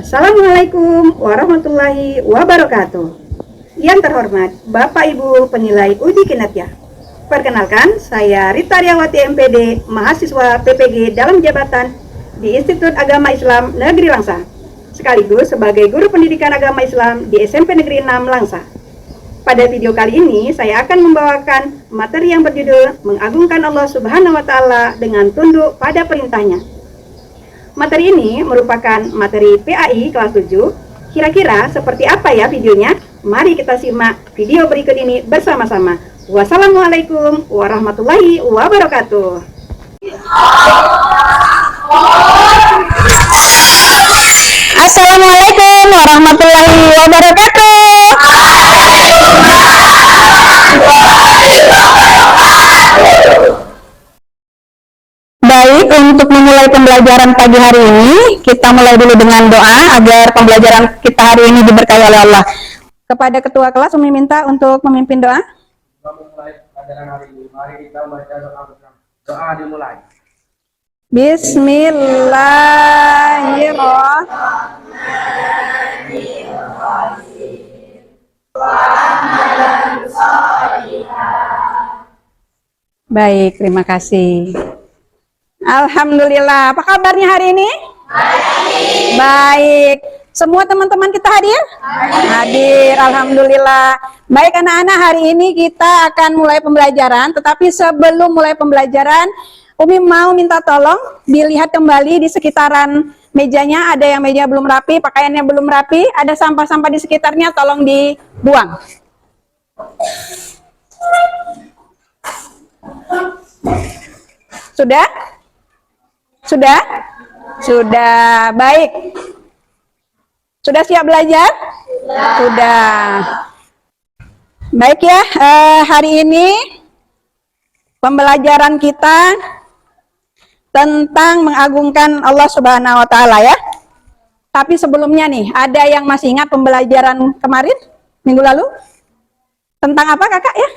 Assalamualaikum warahmatullahi wabarakatuh. Yang terhormat Bapak Ibu penilai uji kinerja. Perkenalkan, saya Rita Riawati MPD, mahasiswa PPG dalam jabatan di Institut Agama Islam Negeri Langsa, sekaligus sebagai guru pendidikan agama Islam di SMP Negeri 6 Langsa. Pada video kali ini, saya akan membawakan materi yang berjudul Mengagungkan Allah Subhanahu wa Ta'ala dengan tunduk pada perintahnya. Materi ini merupakan materi PAI kelas 7. Kira-kira seperti apa ya videonya? Mari kita simak video berikut ini bersama-sama. Wassalamualaikum warahmatullahi wabarakatuh. Assalamualaikum warahmatullahi wabarakatuh. Baik, untuk memulai pembelajaran pagi hari ini, kita mulai dulu dengan doa agar pembelajaran kita hari ini diberkahi oleh Allah. Kepada ketua kelas, Umi minta untuk memimpin doa. Memulai pelajaran hari ini, mari kita baca doa bersama. Doa dimulai. Bismillahirrahmanirrahim. Baik, terima kasih. Alhamdulillah. Apa kabarnya hari ini? Baik. Semua teman-teman kita hadir? Hadir, alhamdulillah. Baik anak-anak, hari ini kita akan mulai pembelajaran. Tetapi sebelum mulai pembelajaran, Umi mau minta tolong dilihat kembali di sekitaran mejanya. Ada yang meja belum rapi, pakaiannya belum rapi, ada sampah-sampah di sekitarnya, tolong dibuang. Sudah? Sudah? Sudah. Baik. Sudah siap belajar? Sudah. Baik ya, hari ini pembelajaran kita tentang mengagungkan Allah Subhanahu wa Ta'ala ya. Tapi sebelumnya nih, ada yang masih ingat pembelajaran kemarin, minggu lalu? Tentang apa kakak ya?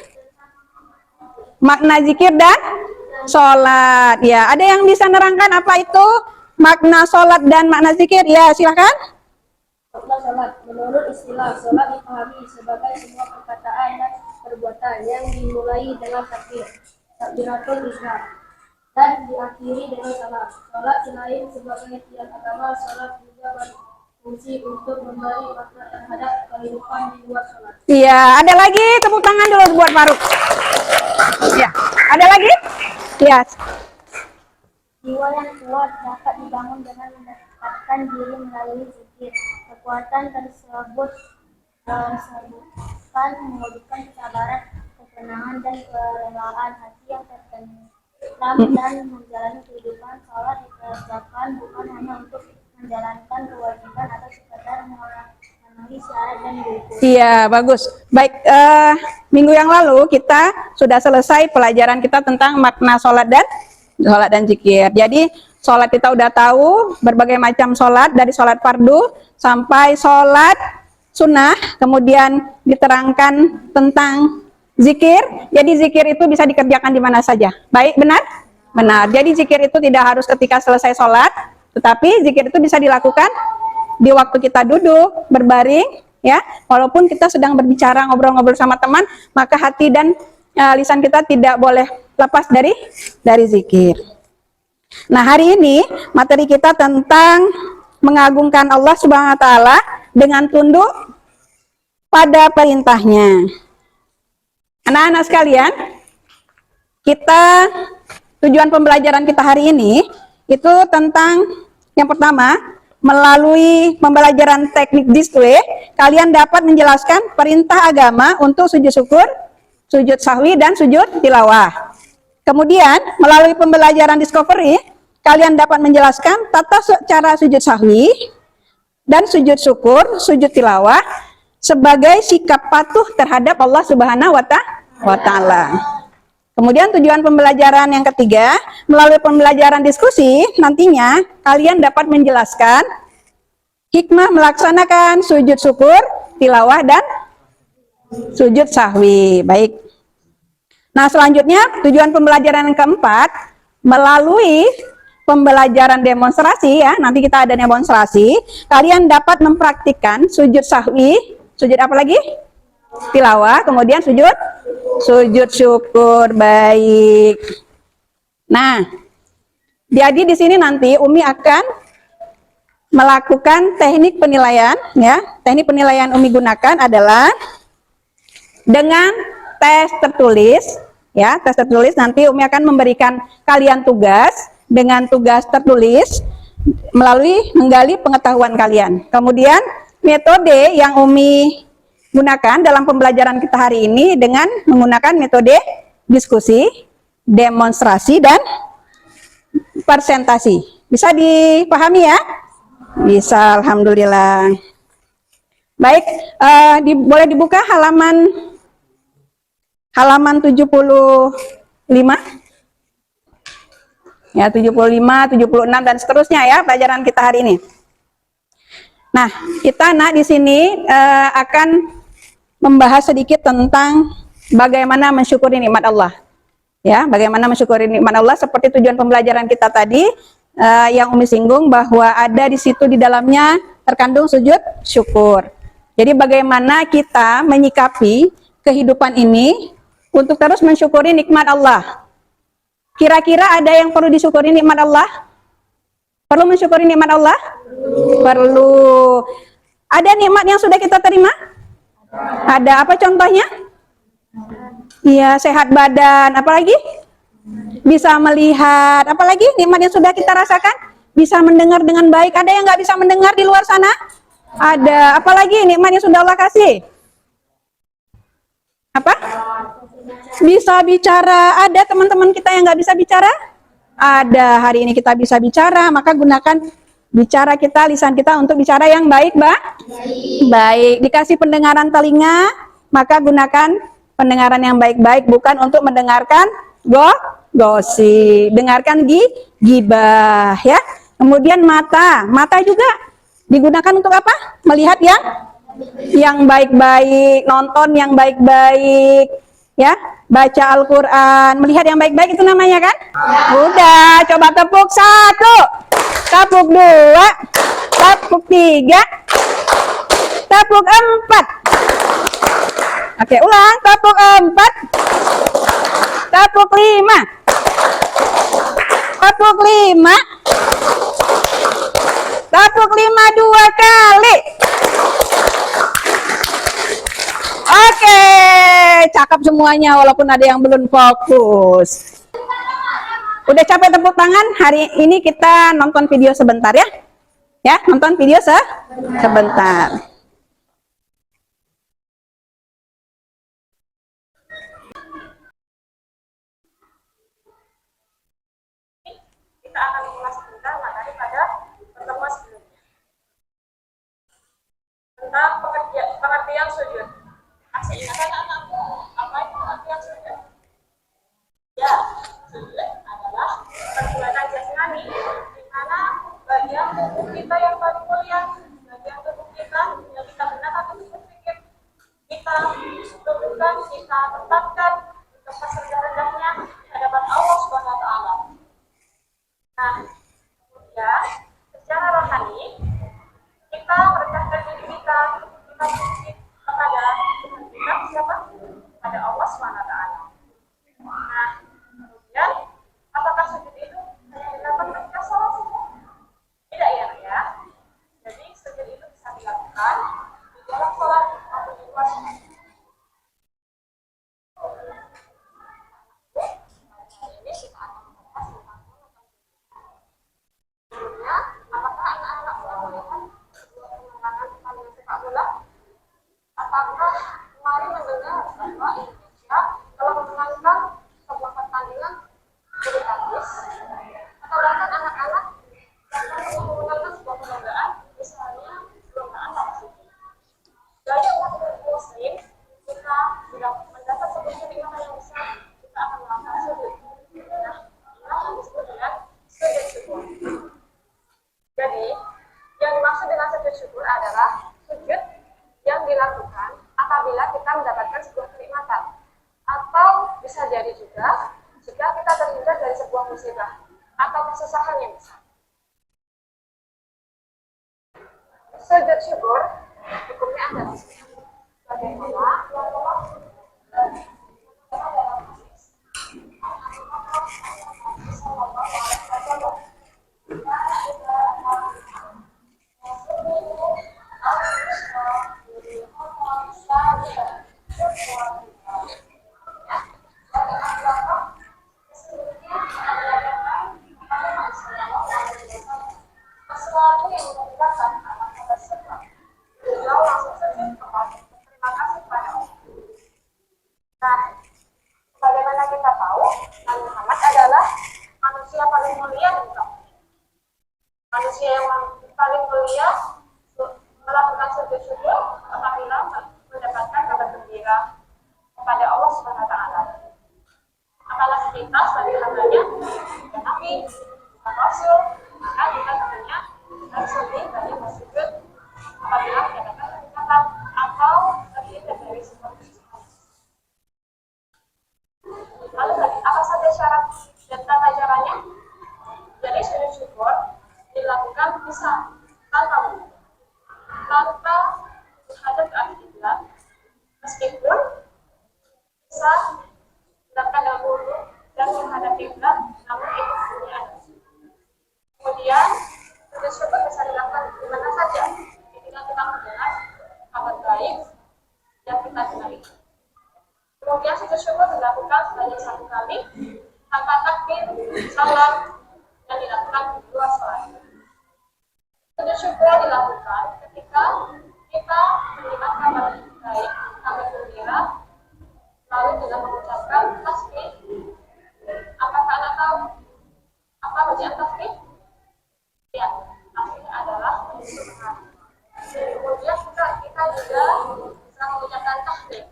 Makna zikir dan sholat. Ya, ada yang bisa nerangkan apa itu makna sholat dan makna zikir? Ya, silahkan. Makna sholat, menurut istilah sholat dipahami sebagai semua perkataan dan perbuatan yang dimulai dengan takbir, takbiratul ihram, dan diakhiri dengan salam. Sholat selain sebagai tiang agama, sholat juga berfungsi untuk memberi makna terhadap kehidupan di luar sholat. Iya, ada lagi, tepuk tangan dulu buat Faruk. Ya, ada lagi? Ya. Jiwa yang kuat dapat dibangun dengan mendekatkan diri melalui zikir. Kekuatan tersebut kan mewujudkan kesabaran, ketenangan, dan kerelaan hati yang tertentram dan menjalani kehidupan. Sholat dikerjakan bukan hanya untuk menjalankan kewajiban atau sekedar memenuhi syarat dan rukun. Iya, bagus. Baik, minggu yang lalu kita sudah selesai pelajaran kita tentang makna sholat dan zikir. Jadi sholat kita udah tahu berbagai macam sholat, dari sholat fardu sampai sholat sunnah, kemudian diterangkan tentang zikir. Jadi zikir itu bisa dikerjakan di mana saja. Baik, benar? Benar. Jadi zikir itu tidak harus ketika selesai sholat, tetapi zikir itu bisa dilakukan di waktu kita duduk, berbaring, ya. Walaupun kita sedang berbicara, ngobrol-ngobrol sama teman, maka hati dan lisan kita tidak boleh lepas dari zikir. Nah, hari ini materi kita tentang mengagungkan Allah Subhanahu wa Ta'ala dengan tunduk pada perintahnya. Anak-anak sekalian, tujuan pembelajaran kita hari ini itu tentang yang pertama, melalui pembelajaran teknik display, kalian dapat menjelaskan perintah agama untuk sujud syukur, sujud sahwi, dan sujud tilawah. Kemudian, melalui pembelajaran discovery, kalian dapat menjelaskan tata cara sujud sahwi dan sujud syukur, sujud tilawah sebagai sikap patuh terhadap Allah Subhanahu wa Ta'ala. Kemudian tujuan pembelajaran yang ketiga, melalui pembelajaran diskusi, nantinya kalian dapat menjelaskan hikmah melaksanakan sujud syukur, tilawah, dan sujud sahwi. Baik. Nah, selanjutnya tujuan pembelajaran yang keempat, melalui pembelajaran demonstrasi ya, nanti kita ada demonstrasi, kalian dapat mempraktikkan sujud sahwi, sujud apa lagi? Tilawah, kemudian sujud syukur. Baik. Nah, jadi di sini nanti Umi akan melakukan teknik penilaian ya. Teknik penilaian Umi gunakan adalah dengan tes tertulis ya. Tes tertulis nanti Umi akan memberikan kalian tugas dengan tugas tertulis melalui menggali pengetahuan kalian. Kemudian metode yang Umi gunakan dalam pembelajaran kita hari ini dengan menggunakan metode diskusi, demonstrasi, dan presentasi. Bisa dipahami ya? Bisa, alhamdulillah. Baik, boleh dibuka halaman 75. Ya, 75, 76 dan seterusnya ya pelajaran kita hari ini. Nah, kita di sini akan membahas sedikit tentang bagaimana mensyukuri nikmat Allah. Ya, bagaimana mensyukuri nikmat Allah seperti tujuan pembelajaran kita tadi yang Umi singgung bahwa ada di situ di dalamnya terkandung sujud syukur. Jadi bagaimana kita menyikapi kehidupan ini untuk terus mensyukuri nikmat Allah. Kira-kira ada yang perlu disyukuri nikmat Allah? Perlu mensyukuri nikmat Allah? Perlu. Ada nikmat yang sudah kita terima? Ada. Apa contohnya? Iya, sehat badan. Apalagi? Bisa melihat. Apalagi nikmat yang sudah kita rasakan? Bisa mendengar dengan baik. Ada yang nggak bisa mendengar di luar sana? Ada. Apalagi nikmat yang sudah Allah kasih? Apa? Bisa bicara. Ada teman-teman kita yang nggak bisa bicara? Ada. Hari ini kita bisa bicara, maka gunakan bicara kita, lisan kita untuk bicara yang baik, Mbak? Baik. Dikasih pendengaran telinga, maka gunakan pendengaran yang baik-baik, bukan untuk mendengarkan gosip. Dengarkan gibah, ya. Kemudian mata. Mata juga digunakan untuk apa? Melihat yang baik-baik, nonton yang baik-baik, ya. Baca Al-Quran, melihat yang baik-baik itu namanya kan? Udah, coba tepuk 1. Tepuk 2, tepuk 3, tepuk 4. Oke, ulang. Tepuk 4, tepuk 5, tepuk 5, tepuk 5 2 kali. Oke, cakep semuanya walaupun ada yang belum fokus. Udah capek tepuk tangan? Hari ini kita nonton video sebentar ya. Ya, nonton video sebentar. Kita akan mengulas sebentar materi pada pertemuan sebelumnya tentang pengertian sujud. Masih ingat anakku apa itu pengertian sujud? Ya, sujud adalah perbuatan jasmani di mana bagian tubuh kita yang paling mulia, bagian tubuh kita yang kita gunakan untuk berpikir, kita tubuhkan, kita tetapkan untuk serendah-rendahnya di hadapan Allah Subhanahu wa Ta'ala. Nah, kemudian secara rohani kita merendahkan diri kita sujud kepada Tuhan kita siapa? Pada Allah Subhanahu wa Ta'ala. Nah, kemudian apakah sujud itu hanya dilakukan ketika sholat saja? Tidak ya. Jadi sujud itu bisa dilakukan di dalam sholat atau di luar sholat. Ini kita akan membahas tentang sebelumnya, apakah anak-anak sudah melihat perkembangan pertandingan sepak bola? Apakah kemarin mendengar bahwa Indonesia telah memenangkan sebuah pertandingan bulu tangkis? Atau bahkan anak-anak yang memenangkan sebuah perlombaan, misalnya perlombaan lari suci. Dari umat Muslim, kita sudah mendapat sebuah kenikmatan yang besar, kita akan melakukan sujud. Nah, inilah yang disebut dengan sujud syukur. Jadi, yang dimaksud dengan sujud syukur adalah sujud yang dilakukan apabila kita mendapatkan sebuah kenikmatan, atau bisa jadi juga jika kita terhindar dari sebuah musibah, atau kesusahan yang besar. Sujud syukur hukumnya adalah bagaimana sesuatu yang memudahkan anak tersebut. Beliau langsung saja berterima kasih kepada Allah. Nah, bagaimana kita tahu Nabi Muhammad adalah manusia paling mulia di muka bumi. Manusia yang paling mulia melakukan sujud syukur apabila mendapatkan kabar gembira kepada Allah Subhanahu wa taala. Apalagi kita sebagai hambanya dan Nabi dan Rasul, maka kita tentunya harus lebih banyak bersujud apabila mendapatkan kenikmatan atau terhindar dari semua kesusahan. Lalu apa saja syarat dan tata caranya? Jadi sujud syukur dilakukan bisa tanpa wudhu, tanpa menghadap ke arah kiblat, meskipun bisa dilakukan dalam wudhu dan menghadap kiblat, namun itu punya ada. Kemudian sujud syukur bisa dilakukan di mana saja ketika kita mendengar kabar baik yang kita dengar. Kemudian sujud syukur dilakukan sebanyak 1 kali tanpa takbir, salam, dan dilakukan di luar sholat. Sujud syukur dilakukan ketika kita mendengar kabar baik, kabar gembira, lalu dengan mengucapkan tasbih. Apakah Anda tahu apa bacaan tasbih? Ya, tasbih adalah subhan. Kemudian kita juga bisa mengucapkan tahmid.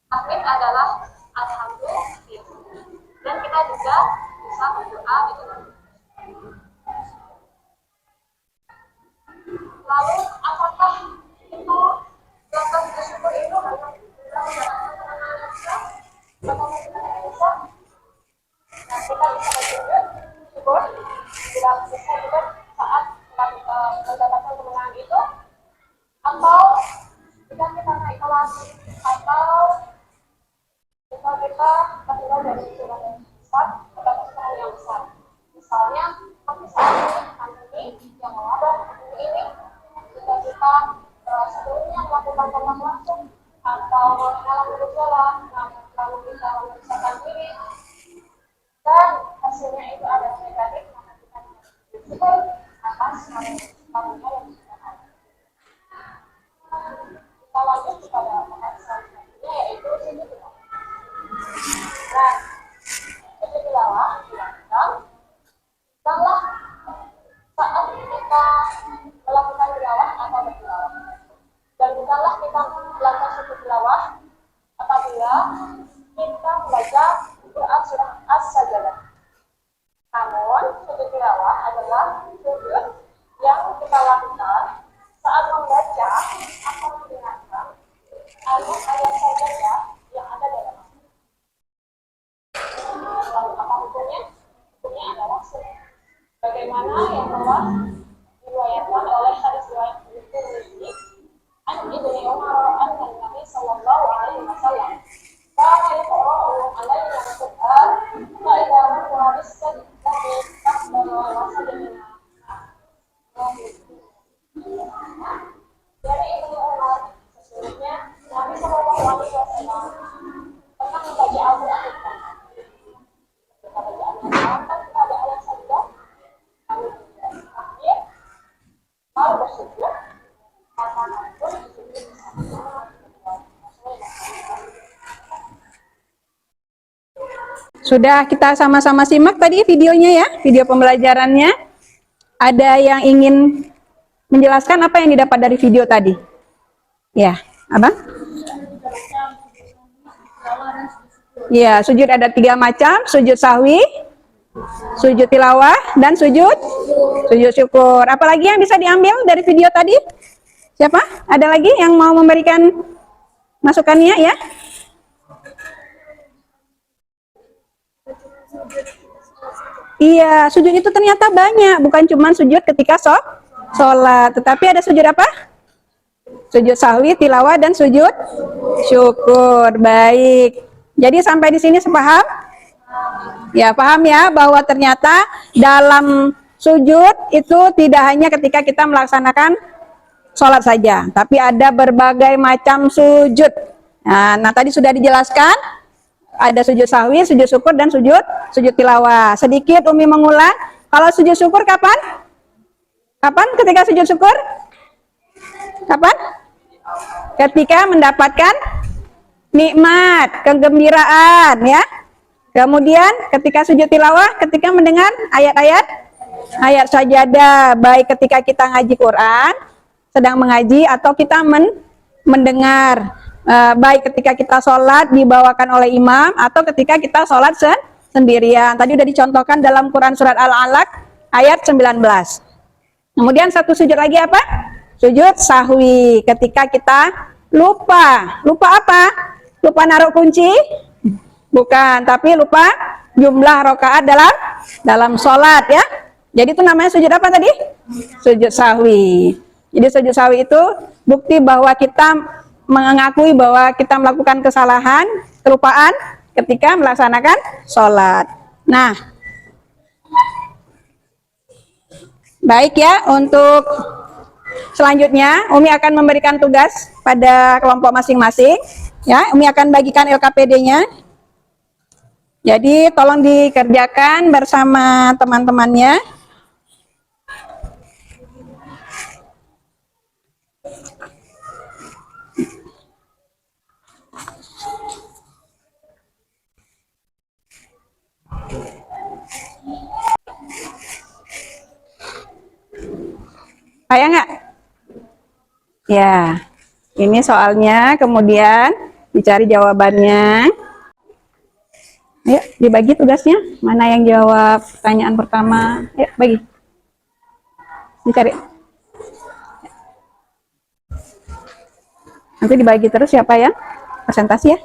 Tahmid adalah alhamdulillah. Dan kita juga bisa berdoa dengan lalu apakah itu melakukan bersyukur itu hanya bisa? Nah, kita bisa bersujud syukur tidak bisa juga saat mendapatkan kemenangan itu, atau jika kita naik kelas, atau jika kita tertinggal dari surat yang besar atau kesusahan yang besar. Misalnya seperti pandemi yang mewabah ini, jika kita sebelumnya melakukan kontak langsung atau mengalami gejala, lalu kita memeriksakan diri dan hasilnya itu ada negatif, maka kita bersyukur atas karunia yang kita ada. Kita lanjut kepada pembahasan selanjutnya, yaitu sujud tilawah. Nah, sujud tilawah dilakukan setelah saat kita melakukan tilawah atau bertilawah. Dan bukanlah kita melakukan sujud tilawah apabila kita membaca Quran surah As-Sajdah. Namun, sujud tilawah adalah sujud yang kita lakukan saat membaca atau mendengarkan ayat-ayat sajadah yang ada dalam Al-Quran. Lalu apa hukumnya? Hukumnya adalah sunnah. Bagaimana yang telah diriwayatkan oleh hadis riwayat Tirmidzi an Ibnu Umar an Nabi sallallahu alaihi wasallam. Kana yaqra'u alaihi al-Qur'an fa idza marra bis-sajdati tasbara wa sajada. Dari Ibnu Umar, sesungguhnya Nabi sallallahu alaihi wasallam pernah membaca Al-Qur'an. Ketika bacaan Al-Qur'an pada ayat sajdah, lalu akhir, lalu bersujud, maka pun sujud bersama. Sudah kita sama-sama simak tadi videonya ya, video pembelajarannya. Ada yang ingin menjelaskan apa yang didapat dari video tadi? Ya, Abang? Ya, sujud ada 3 macam, sujud sahwi, sujud tilawah, dan sujud syukur. Apalagi yang bisa diambil dari video tadi? Siapa? Ada lagi yang mau memberikan masukannya ya? Iya, sujud itu ternyata banyak, bukan cuma sujud ketika sholat, tetapi ada sujud apa? Sujud sahwi, tilawah, dan sujud syukur. Baik. Jadi sampai di sini sepaham? Ya, paham ya bahwa ternyata dalam sujud itu tidak hanya ketika kita melaksanakan sholat saja, tapi ada berbagai macam sujud. Nah, tadi sudah dijelaskan, ada sujud sahwi, sujud syukur, dan sujud tilawah. Sedikit Umi mengulang, kalau sujud syukur kapan? Kapan ketika sujud syukur? Kapan? Ketika mendapatkan nikmat, kegembiraan ya. Kemudian ketika sujud tilawah, ketika mendengar ayat sajadah, baik ketika kita ngaji Quran, sedang mengaji, atau kita mendengar, baik ketika kita sholat dibawakan oleh imam, atau ketika kita sholat sendirian. Tadi sudah dicontohkan dalam Quran surat Al-Alaq ayat 19. Kemudian satu sujud lagi apa? Sujud sahwi, ketika kita lupa apa? Lupa naruh kunci? Bukan, tapi lupa jumlah rakaat dalam sholat ya. Jadi itu namanya sujud apa tadi? Sujud sahwi. Jadi sujud sahwi itu bukti bahwa kita mengakui bahwa kita melakukan kesalahan, kelupaan ketika melaksanakan sholat. Nah, baik ya, untuk selanjutnya Umi akan memberikan tugas pada kelompok masing-masing. Ya, Umi akan bagikan LKPD-nya. Jadi tolong dikerjakan bersama teman-temannya. Payah nggak? Ya, ini soalnya, kemudian dicari jawabannya. Ayo, dibagi tugasnya. Mana yang jawab pertanyaan pertama? Ayo, bagi. Dicari. Nanti dibagi terus siapa yang presentasi ya.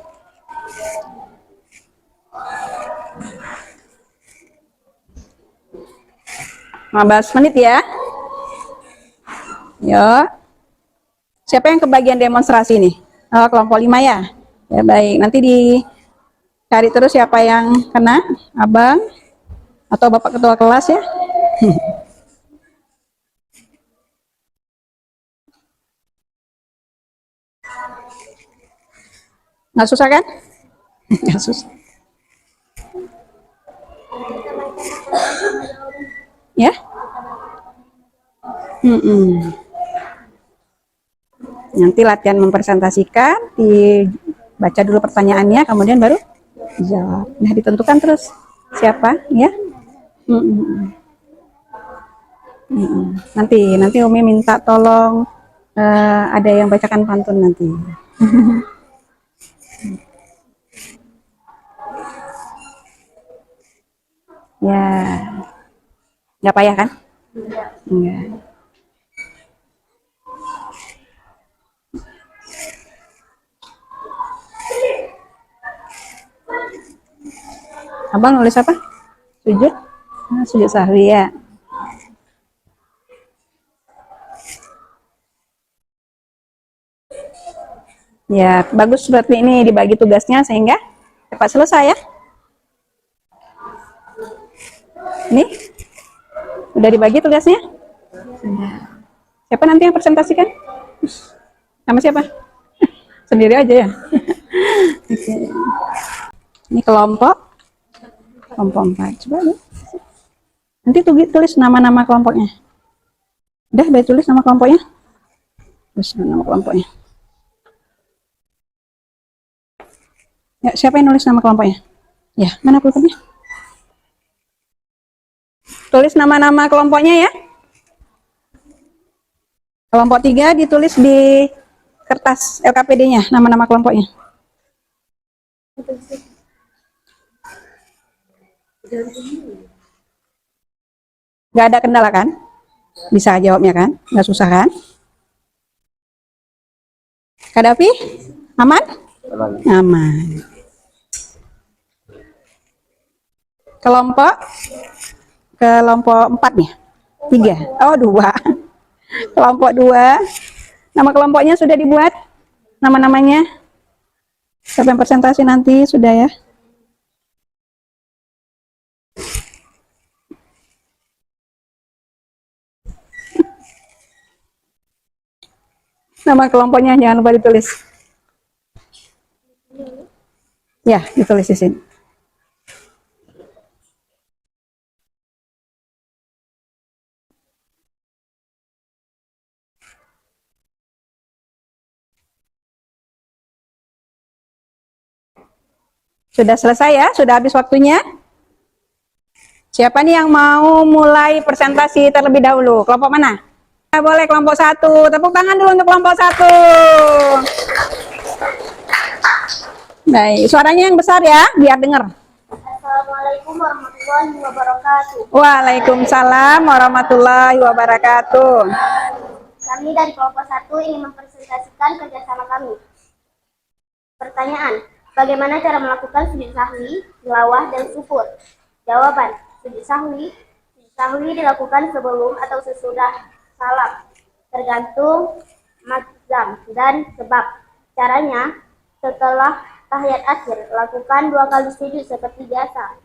15 menit ya. Yuk. Siapa yang kebagian demonstrasi nih? Oh, kelompok 5 ya? Ya baik, nanti dicari terus siapa yang kena, abang atau bapak ketua kelas ya. Nggak susah kan? Nggak susah. Ya? Nanti latihan mempresentasikan, dibaca dulu pertanyaannya, kemudian baru dijawab. Nah, ditentukan terus siapa, ya? Nanti Umi minta tolong ada yang bacakan pantun nanti. Ya, nggak payah kan? Enggak. Abang nulis apa? Sujud? Nah, sujud sahwi ya. Ya, bagus seperti ini dibagi tugasnya sehingga cepat selesai ya. Ini udah dibagi tugasnya? Siapa nanti yang presentasikan? Sama siapa? Sendiri aja ya. Oke. Ini kelompok 4. Coba deh. Nanti tulis nama-nama kelompoknya. Udah tulis nama kelompoknya. Terus nama kelompoknya. Ya, siapa yang nulis nama kelompoknya? Ya, mana pulpennya? Tulis nama-nama kelompoknya ya. Kelompok 3 ditulis di kertas LKPD-nya, nama-nama kelompoknya. Gak ada kendala kan? Bisa jawabnya kan? Gak susah kan? Kadapi? Aman? Aman. Kelompok kelompok 4 nih? 3. Oh, 2. Kelompok 2. Nama kelompoknya sudah dibuat? Nama-namanya? Siapa yang presentasi nanti? Sudah ya? Nama kelompoknya jangan lupa ditulis. Ya, ditulis di sini. Sudah selesai ya? Sudah habis waktunya? Siapa nih yang mau mulai presentasi terlebih dahulu? Kelompok mana? Boleh kelompok 1. Tepuk tangan dulu untuk kelompok 1. Baik, suaranya yang besar ya, biar dengar. Assalamualaikum warahmatullahi wabarakatuh. Waalaikumsalam warahmatullahi wabarakatuh. Kami dari kelompok 1 ingin mempresentasikan kerjasama kami. Pertanyaan, bagaimana cara melakukan sujud sahwi, tilawah, dan syukur? Jawaban, sujud sahwi dilakukan sebelum atau sesudah salam, tergantung mazhab dan sebab. Caranya, setelah tahiyat akhir, lakukan 2 kali sujud seperti biasa.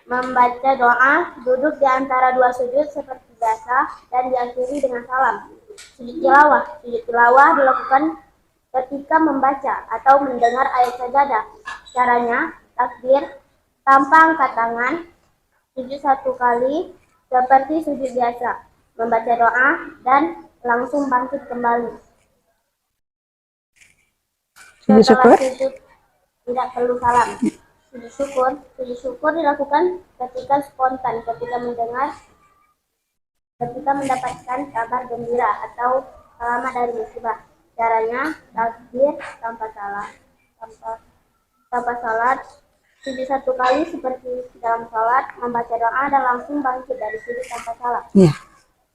Membaca doa, duduk di antara 2 sujud seperti biasa, dan diakhiri dengan salam. Sujud tilawah dilakukan ketika membaca atau mendengar ayat sajadah. Caranya, takbir tanpa angkat tangan, sujud 1 kali seperti sujud biasa, membaca doa, dan langsung bangkit kembali. Sujud syukur? Sujud tidak perlu salam. Sujud syukur dilakukan ketika spontan, ketika mendapatkan kabar gembira atau selamat dari musibah. Caranya, takbir tanpa salat, sujud 1 kali seperti dalam salat, membaca doa, dan langsung bangkit dari sujud tanpa salat. Ya.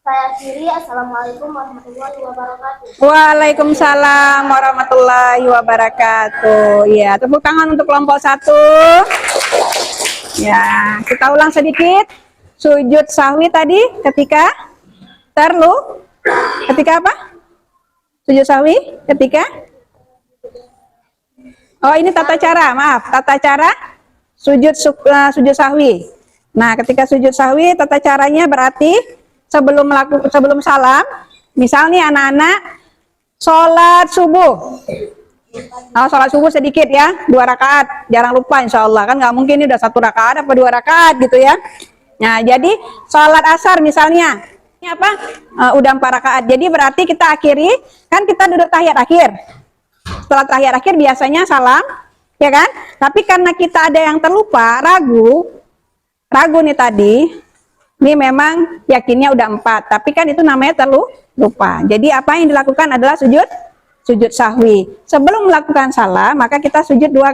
Saya akhiri, assalamualaikum warahmatullahi wabarakatuh. Waalaikumsalam warahmatullahi wabarakatuh. Ya, tepuk tangan untuk kelompok 1. Ya, kita ulang sedikit. Sujud sahwi tadi ketika apa? Sujud sahwi ketika? Oh, ini tata cara, maaf. Tata cara sujud sahwi. Nah, ketika sujud sahwi, tata caranya berarti sebelum salam, misalnya anak-anak sholat subuh. Sholat subuh sedikit ya, 2 rakaat, jangan lupa insya Allah, kan nggak mungkin ini udah 1 rakaat apa 2 rakaat gitu ya. Nah, jadi sholat asar misalnya, ini apa? Udah 4 rakaat, jadi berarti kita akhiri, kan kita duduk tahiyat akhir. Setelah tahiyat akhir biasanya salam, ya kan? Tapi karena kita ada yang terlupa, ragu nih tadi, ini memang yakinnya udah 4, tapi kan itu namanya lupa. Jadi apa yang dilakukan adalah sujud sahwi. Sebelum melakukan salam, maka kita sujud 2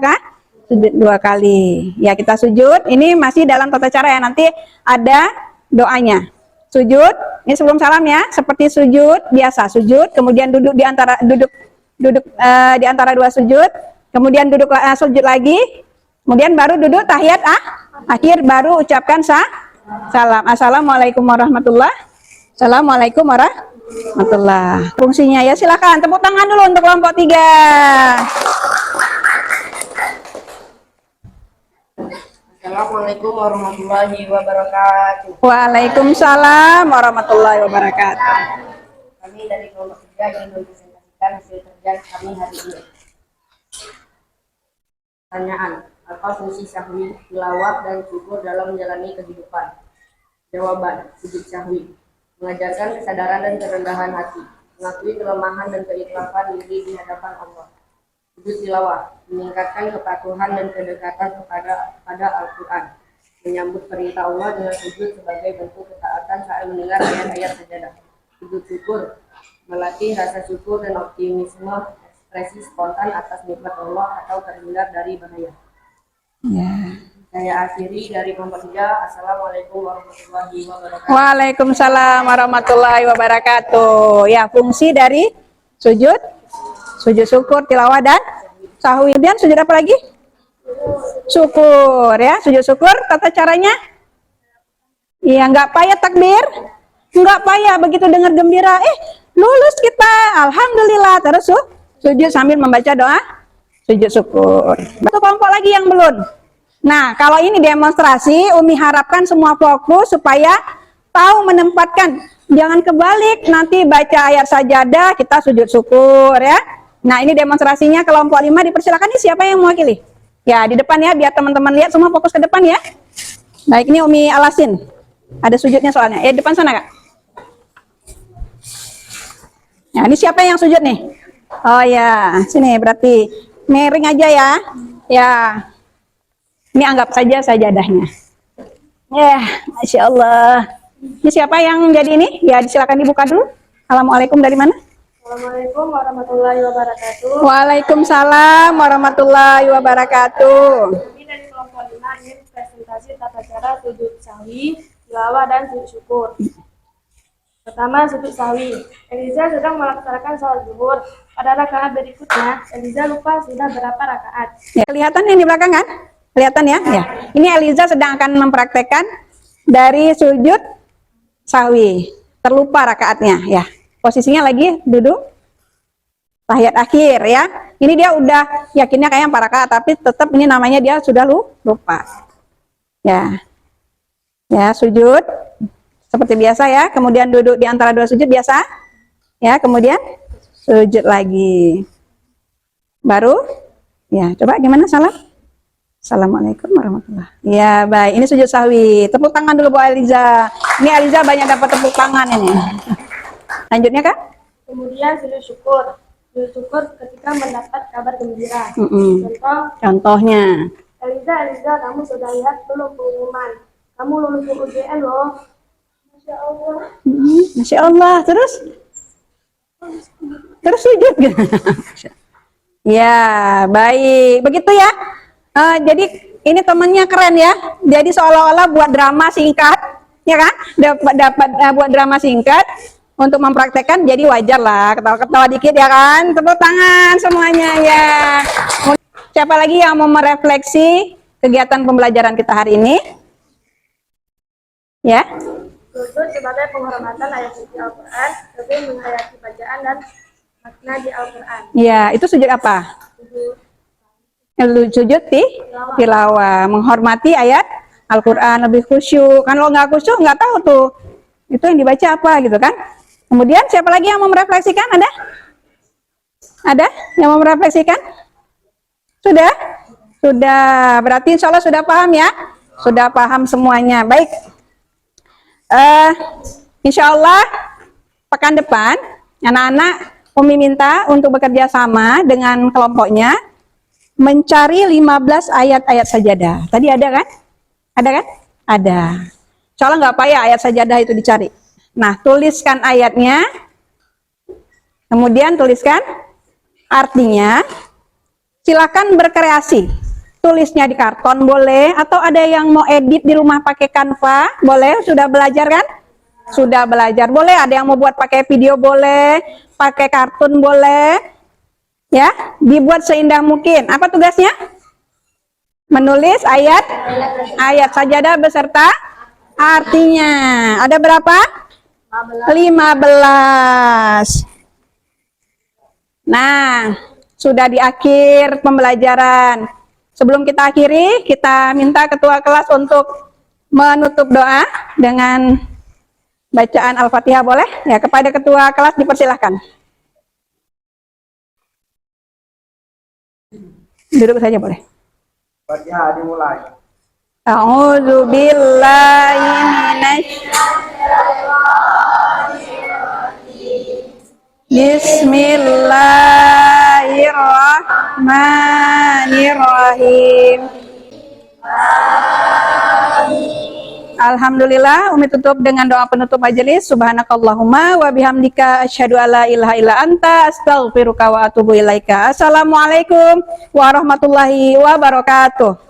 kali. Ya, kita sujud. Ini masih dalam tata cara ya, nanti ada doanya. Sujud, ini sebelum salam ya, seperti sujud biasa. Sujud, kemudian duduk di antara di antara 2 sujud, kemudian sujud lagi, kemudian baru duduk tahiyat akhir, baru ucapkan salam. Assalamualaikum warahmatullahi. Assalamualaikum warahmatullahi. Fungsinya ya, silakan tepuk tangan dulu untuk kelompok 3. Assalamualaikum warahmatullahi wabarakatuh. Waalaikumsalam warahmatullahi wabarakatuh. Kami dari kelompok 3 ingin mempresentasikan hasil kerja kami hari ini. Pertanyaan, apa fungsi sahwi, tilawah, dan syukur dalam menjalani kehidupan? Jawaban, sujud sahwi mengajarkan kesadaran dan kerendahan hati, mengakui kelemahan dan keikhlasan diri di hadapan Allah. Sujud tilawah meningkatkan kepatuhan dan kedekatan pada Al-Quran, menyambut perintah Allah dengan sujud sebagai bentuk ketaatan saat mendengar ayat-ayat sajadah. Sujud syukur melatih rasa syukur dan optimisme, ekspresi spontan atas nikmat Allah atau terhindar dari bahaya. Ya. Saya akhiri dari kelompok 3. Assalamualaikum warahmatullahi wabarakatuh. Waalaikumsalam warahmatullahi wabarakatuh. Ya, fungsi dari sujud syukur, tilawah, dan sahwi. Kemudian sujud apa lagi? Syukur ya, sujud syukur tata caranya Iya, nggak payah takbir, nggak payah begitu dengar gembira, lulus kita, alhamdulillah. Terus sujud sambil membaca doa sujud syukur. Satu kelompok lagi yang belum. Nah, kalau ini demonstrasi, Umi harapkan semua fokus supaya tahu menempatkan. Jangan kebalik, nanti baca ayat sajadah, kita sujud syukur ya. Nah, ini demonstrasinya kelompok 5, dipersilakan nih siapa yang mewakili? Ya, di depan ya, biar teman-teman lihat semua fokus ke depan ya. Baik, ini Umi alasin. Ada sujudnya soalnya. Depan sana, Kak. Nah, ini siapa yang sujud nih? Oh ya, sini berarti miring aja ya. Ya. Ini anggap saja sajadahnya. Ya, Masya Allah. Ini siapa yang jadi ini? Ya, silakan dibuka dulu. Assalamualaikum, dari mana? Assalamualaikum warahmatullahi wabarakatuh. Waalaikumsalam warahmatullahi wabarakatuh. Kami dari kelompok 5 ingin presentasi tata cara sujud sahwi, tilawah, dan sujud syukur. Pertama, sujud sahwi. Eliza sedang melaksanakan sholat zuhur. Pada rakaat berikutnya, Eliza lupa sudah berapa rakaat. Ya, kelihatan yang di belakang kan? Kelihatan ya? Ya. Ini Eliza sedang akan mempraktekkan dari sujud sahwi. Terlupa rakaatnya ya. Posisinya lagi duduk tahiyat akhir ya. Ini dia udah yakinnya kayak 4 rakaat, tapi tetap ini namanya dia sudah lupa. Ya. Ya, sujud seperti biasa ya. Kemudian duduk di antara 2 sujud biasa. Ya, kemudian sujud lagi. Baru ya, coba gimana salam? Assalamualaikum warahmatullahi wabarakatuh. Ya, baik. Ini sujud sahwi. Tepuk tangan dulu buat Eliza. Ini Eliza banyak dapat tepuk tangan ini. Lanjutnya, Kak? Kemudian sujud syukur. Sujud syukur ketika mendapat kabar gembira. Contohnya. Eliza, kamu sudah lihat belum pengumuman? Kamu lulus UGM loh. Masya Allah. Masya Allah. Terus sujud. Ya, baik. Begitu ya. Jadi ini temennya keren ya. Jadi seolah-olah buat drama singkat, ya kan? Dapat buat drama singkat untuk mempraktekkan. Jadi wajar lah ketawa-ketawa dikit ya kan. Tepuk tangan semuanya ya. Siapa lagi yang mau merefleksi kegiatan pembelajaran kita hari ini? Ya. Sujud sebagai penghormatan ayat suci Al-Quran, lebih menghayati bacaan dan makna di Al-Quran. Ya, itu sujud apa? Sujud tilawah, menghormati ayat Al-Quran, lebih khusyuk. Kan kalau nggak khusyuk nggak tahu tuh itu yang dibaca apa gitu kan. Kemudian siapa lagi yang mau merefleksikan? Ada yang mau merefleksikan? Sudah berarti insya Allah sudah paham ya, sudah paham semuanya. Baik, insya Allah pekan depan anak-anak Umi minta untuk bekerja sama dengan kelompoknya mencari 15 ayat-ayat sajadah. Tadi ada kan? Ada kan? Ada. Soalnya nggak payah ayat sajadah itu dicari. Nah, tuliskan ayatnya, kemudian tuliskan artinya. Silakan berkreasi. Tulisnya di karton boleh, atau ada yang mau edit di rumah pakai Canva, boleh. Sudah belajar kan? Sudah belajar. Boleh. Ada yang mau buat pakai video boleh, pakai kartun boleh. Ya, dibuat seindah mungkin. Apa tugasnya? Menulis ayat sajadah beserta artinya. Ada berapa? 15. Nah, sudah di akhir pembelajaran. Sebelum kita akhiri, kita minta ketua kelas untuk menutup doa dengan bacaan Al-Fatihah, boleh? Ya, kepada ketua kelas dipersilahkan. Duduk saja boleh. Fatihah dimulai. A'udzu billahi minasy Bismillahirrahmanirrahim. Alhamdulillah, Umi tutup dengan doa penutup majelis. Subhanakallahumma wa bihamdika asyhadu alla ilaha illa anta astaghfiruka wa atubu ilaika. Assalamualaikum warahmatullahi wabarakatuh.